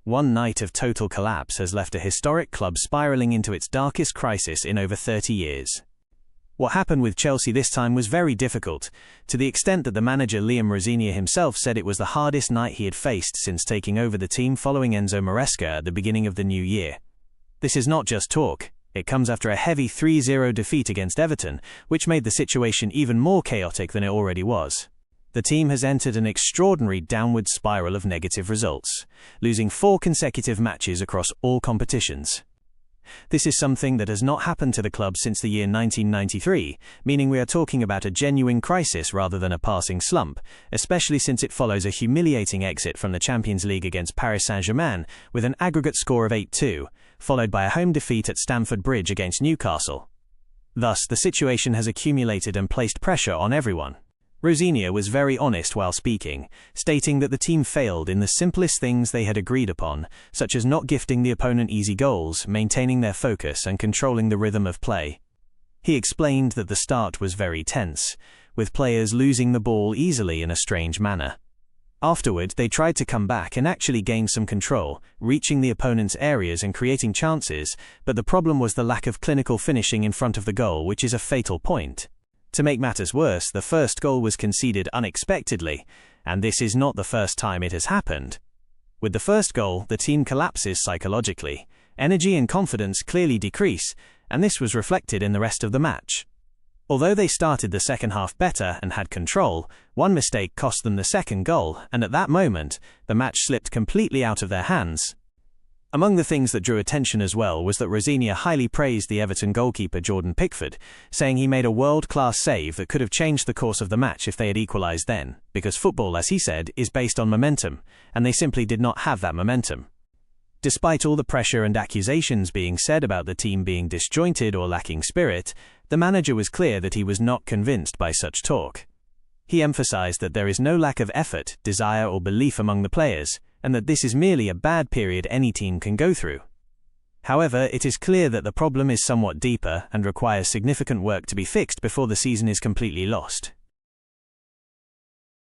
One night of total collapse has left a historic club spiraling into its darkest crisis in over 30 years. What happened with Chelsea this time was very difficult, to the extent that the manager Liam Rosenior himself said it was the hardest night he had faced since taking over the team following Enzo Maresca at the beginning of the new year. This is not just talk, it comes after a heavy 3-0 defeat against Everton, which made the situation even more chaotic than it already was. The team has entered an extraordinary downward spiral of negative results, losing 4 consecutive matches across all competitions. This is something that has not happened to the club since the year 1993, meaning we are talking about a genuine crisis rather than a passing slump, especially since it follows a humiliating exit from the Champions League against Paris Saint-Germain with an aggregate score of 8-2, followed by a home defeat at Stamford Bridge against Newcastle. Thus, the situation has accumulated and placed pressure on everyone. Rosenior was very honest while speaking, stating that the team failed in the simplest things they had agreed upon, such as not gifting the opponent easy goals, maintaining their focus and controlling the rhythm of play. He explained that the start was very tense, with players losing the ball easily in a strange manner. Afterward, they tried to come back and actually gain some control, reaching the opponent's areas and creating chances, but the problem was the lack of clinical finishing in front of the goal, which is a fatal point. To make matters worse, the first goal was conceded unexpectedly, and this is not the first time it has happened. With the first goal, the team collapses psychologically, energy and confidence clearly decrease, and this was reflected in the rest of the match. Although they started the second half better and had control, one mistake cost them the second goal, and at that moment, the match slipped completely out of their hands. Among the things that drew attention as well was that Rosenior highly praised the Everton goalkeeper Jordan Pickford, saying he made a world-class save that could have changed the course of the match if they had equalised then, because football, as he said, is based on momentum, and they simply did not have that momentum. Despite all the pressure and accusations being said about the team being disjointed or lacking spirit, the manager was clear that he was not convinced by such talk. He emphasised that there is no lack of effort, desire or belief among the players, and that this is merely a bad period any team can go through. However, it is clear that the problem is somewhat deeper and requires significant work to be fixed before the season is completely lost.